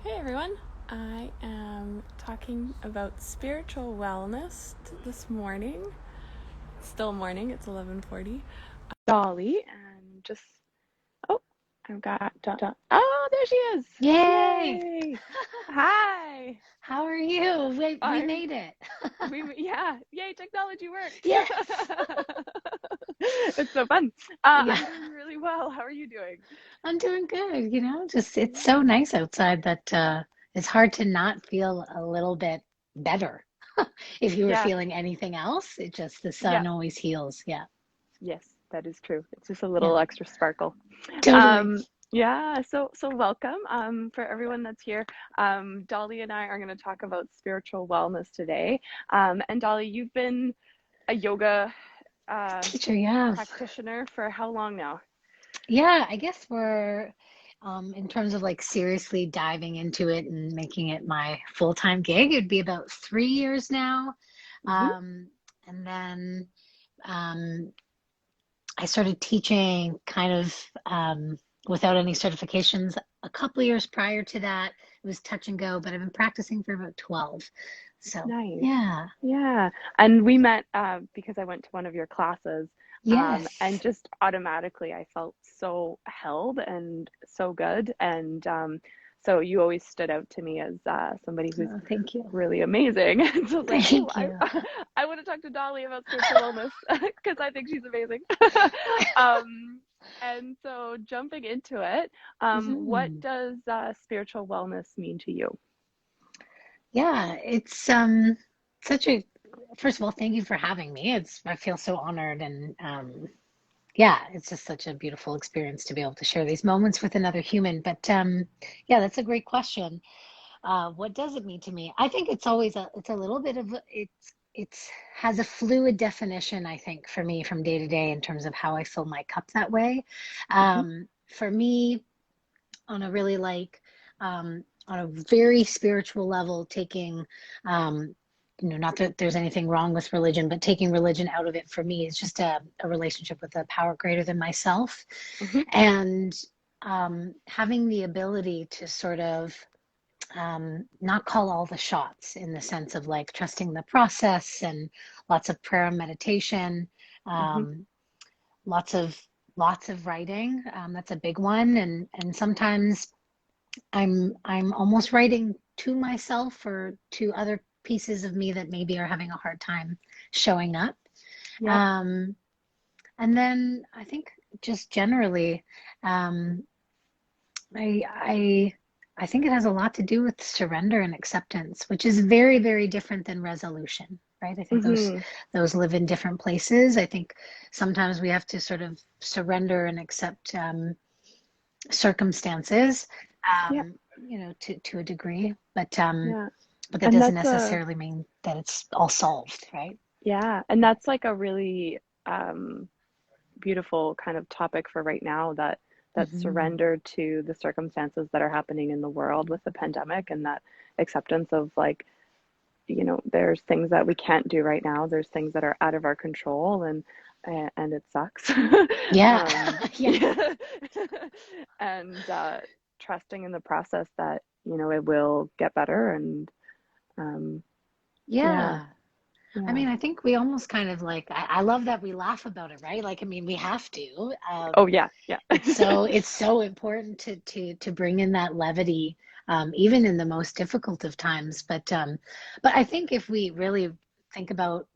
Hey everyone, I am talking about spiritual wellness this morning. It's still morning, it's 11:40. Dolly and just oh, I've got oh, there she is. Yay! Yay! Hi. How are you? We I'm made it. yeah, yay, technology works. Yes. It's so fun. Yeah, I'm doing really well. How are you doing? I'm doing good. Just it's so nice outside that it's hard to not feel a little bit better. If you were Yeah, feeling anything else, it just the yeah. sun always heals. Yeah. Yes, that is true. It's just a Yeah. little extra sparkle. Totally. Yeah, so welcome. For everyone that's here, Dolly and I are going to talk about spiritual wellness today. And Dolly, you've been a yoga uh, Teacher, yeah. practitioner for how long now? Yeah, I guess we're in terms of like seriously diving into it and making it my full-time gig, it'd be about 3 years now. Mm-hmm. Um, and then um, I started teaching kind of without any certifications a couple of years prior to that. It was touch and go, but I've been practicing for about 12. So, Nice. yeah. Yeah. And we met because I went to one of your classes, and Yes. just automatically I felt so held and so good. And so you always stood out to me as somebody who's Oh, thank you. really amazing. And so I was like, oh, Thank you. I want to talk to Dolly about spiritual wellness because I think she's amazing. And so jumping into it, what Mhm. does spiritual wellness mean to you? Yeah, it's such a first of all, thank you for having me. It's I feel so honored and yeah, it's just such a beautiful experience to be able to share these moments with another human. But yeah, that's a great question. What does it mean to me? I think it's a little bit of it's has a fluid definition, I think, for me from day to day in terms of how I fill my cup that way. Hmm. For me, on a really on a very spiritual level, taking not that there's anything wrong with religion, but taking religion out of it for me is just a relationship with a power greater than myself. Hmm. And having the ability to sort of not call all the shots in the sense of like trusting the process and lots of prayer and meditation, Hmm. um, lots of lots of writing. That's a big one, and sometimes I'm almost writing to myself or to other pieces of me that maybe are having a hard time showing up. Yep. Um, and then I think just generally, um, I, I, I think it has a lot to do with surrender and acceptance, which is very, very different than resolution, right? I think Hmm. those live in different places. I think sometimes we have to sort of surrender and accept circumstances, Yeah. to a degree, Yeah. but that And doesn't that's a necessarily mean that it's all solved, right? yeah, and that's like a really beautiful kind of topic for right now, that Hmm. surrender to the circumstances that are happening in the world with the pandemic, and that acceptance of like, there's things that we can't do right now. There's things that are out of our control, and it sucks. Yeah. um, Yes. yeah. And trusting in the process that, it will get better. And um, yeah, Yeah. I yeah. mean, I think we almost kind of like, I love that we laugh about it, right? Like, I mean, we have to. Oh yeah, yeah. It's so important to bring in that levity, even in the most difficult of times. But I think if we really think about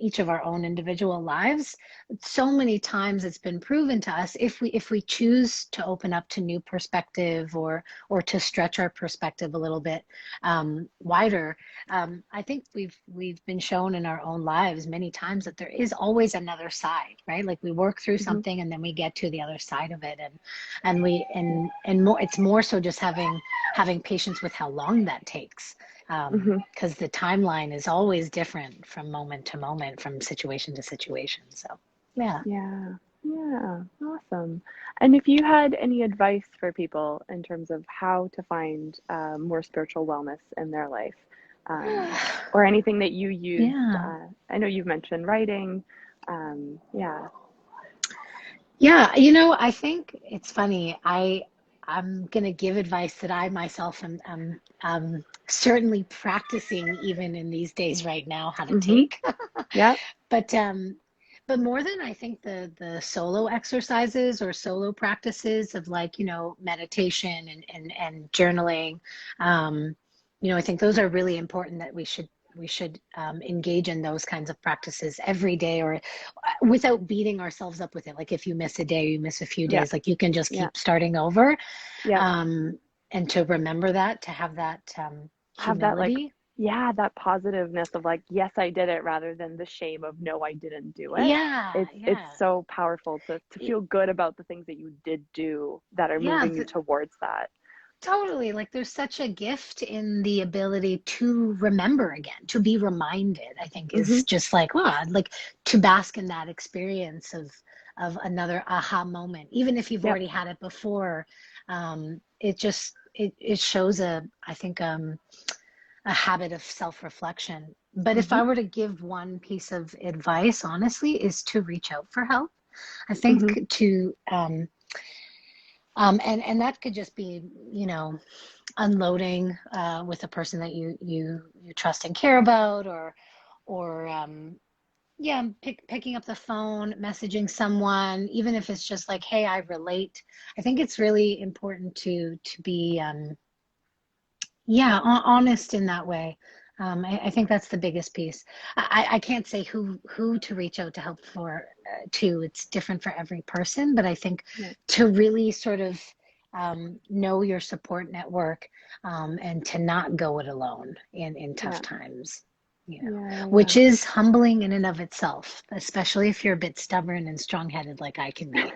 each of our own individual lives, so many times it's been proven to us if we choose to open up to new perspective or to stretch our perspective a little bit wider. I think we've been shown in our own lives many times that there is always another side, right? Like we work through Hmm. something and then we get to the other side of it, and more. It's more so just having patience with how long that takes, Hmm. because the timeline is always different from moment to moment, from situation to situation. So yeah. Yeah, yeah, awesome. And if you had any advice for people in terms of how to find more spiritual wellness in their life, or anything that you used, Yeah. I know you've mentioned writing. Yeah. Yeah, I think it's funny. I'm going to give advice that I myself am certainly practicing even in these days right now how to Mm-hmm. take. Yeah. But more than I think the solo exercises or solo practices of like, meditation and journaling, I think those are really important that we should engage in those kinds of practices every day or without beating ourselves up with it. Like if you miss a day, you miss a few Yeah. days, like you can just Yeah. keep starting over. Yeah. And to remember that, to have that Have that like, humility. yeah, that positiveness of like, yes, I did it, rather than the shame of no, I didn't do it. Yeah, It's yeah. so powerful to Y- feel good about the things that you did do that are Yeah, moving you towards that. totally. Like there's such a gift in the ability to remember again, to be reminded, I think Mm-hmm. is just like, wow, like to bask in that experience of another aha moment, even if you've Yep. already had it before. It shows I think a habit of self-reflection. But if Mm-hmm. I were to give one piece of advice, honestly, is to reach out for help. I Mm-hmm. think to and that could just be, unloading with a person that you trust and care about, or yeah, picking up the phone, messaging someone, even if it's just like, hey, I relate. I think it's really important to be yeah, honest in that way. I think that's the biggest piece. I can't say who to reach out to help for to. It's different for every person, but I think Yeah. to really sort of know your support network, and to not go it alone in tough Yeah. times, Yeah. which is humbling in and of itself, especially if you're a bit stubborn and strong-headed like I can be.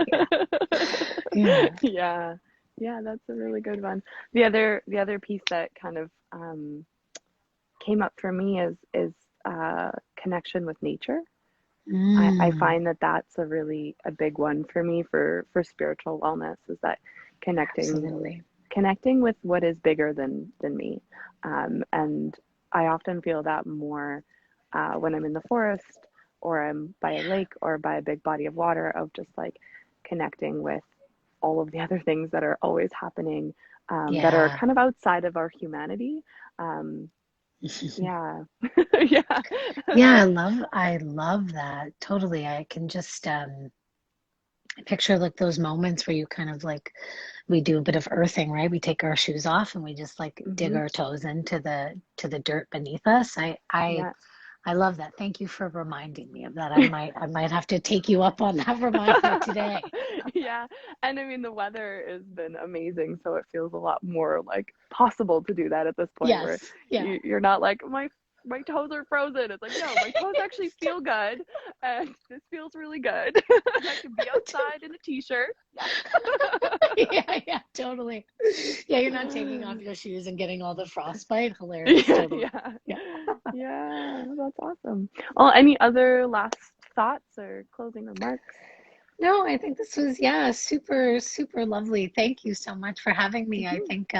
Yeah. Yeah, yeah. Yeah. Yeah, that's a really good one. The other piece that kind of came up for me is connection with nature. I Mm, find that that's a big one for me for spiritual wellness, is that connecting absolutely. connecting with what is bigger than me. And I often feel that more when I'm in the forest, or I'm by a lake, or by a big body of water, of just like connecting with all of the other things that are always happening, that are Yeah. kind of outside of our humanity. Um, yeah. Yeah. Yeah, I love that. Totally. I can just picture like those moments where you kind of like we do a bit of earthing, right? We take our shoes off and we just like dig Hmm. our toes into the dirt beneath us. Yeah. I love that. Thank you for reminding me of that. I might have to take you up on that reminder today. Yeah. And I mean, the weather has been amazing, so it feels a lot more like possible to do that at this point, where Yes. Yeah. you're not like, my toes are frozen. It's like, no, my toes actually feel good, and this feels really good. And I can be outside in a t-shirt. Yeah, yeah, totally. Yeah, you're not taking off your shoes and getting all the frostbite. Hilarious, Yeah, totally. yeah. Yeah. Yeah, that's awesome. Well, any other last thoughts or closing remarks? No, I think this was, yeah, super, super lovely. Thank you so much for having me. I Hmm. think,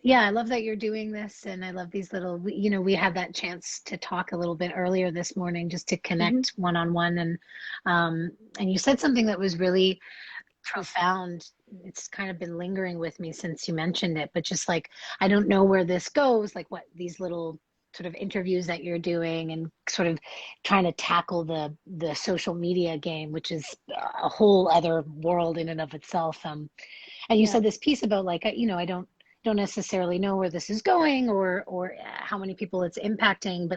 yeah, I love that you're doing this, and I love these little, we had that chance to talk a little bit earlier this morning just to Hmm. connect one on one, and you said something that was really profound. It's kind of been lingering with me since you mentioned it, but just like, I don't know where this goes, like what these little sort of interviews that you're doing and sort of trying to tackle the social media game, which is a whole other world in and of itself. And you Yeah. said this piece about like, I don't necessarily know where this is going or how many people it's impacting,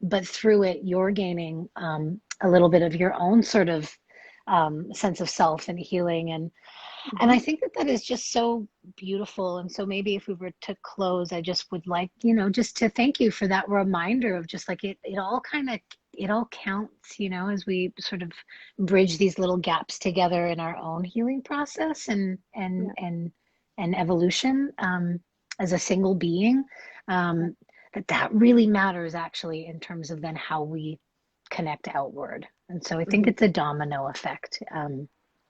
but through it you're gaining a little bit of your own sort of sense of self and healing, and Hmm. I think that is just so beautiful. And so maybe if we were to close, I just would like, just to thank you for that reminder of just like it all kind of, it all counts, as we sort of bridge these little gaps together in our own healing process Yeah. and evolution, as a single being, that really matters actually in terms of then how we connect outward. And so I think Hmm. it's a domino effect,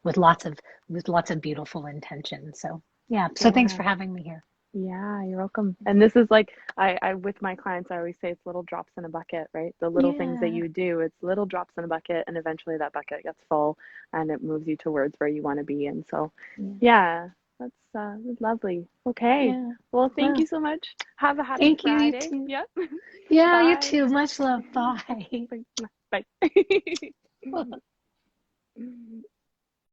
with lots of beautiful intentions. So yeah, so thanks Yeah. for having me here. Yeah, you're welcome. And this is like I with my clients, I always say it's little drops in a bucket, right? The little things that Yeah, you do, it's little drops in a bucket, and eventually that bucket gets full and it moves you towards where you want to be. And so, yeah, yeah, that's lovely. Okay. yeah. Well, thank Well, you so much. Have a happy thank you, you Friday. too. Yep. Yeah, you Bye. too. Much love. Bye. Bye. Bye.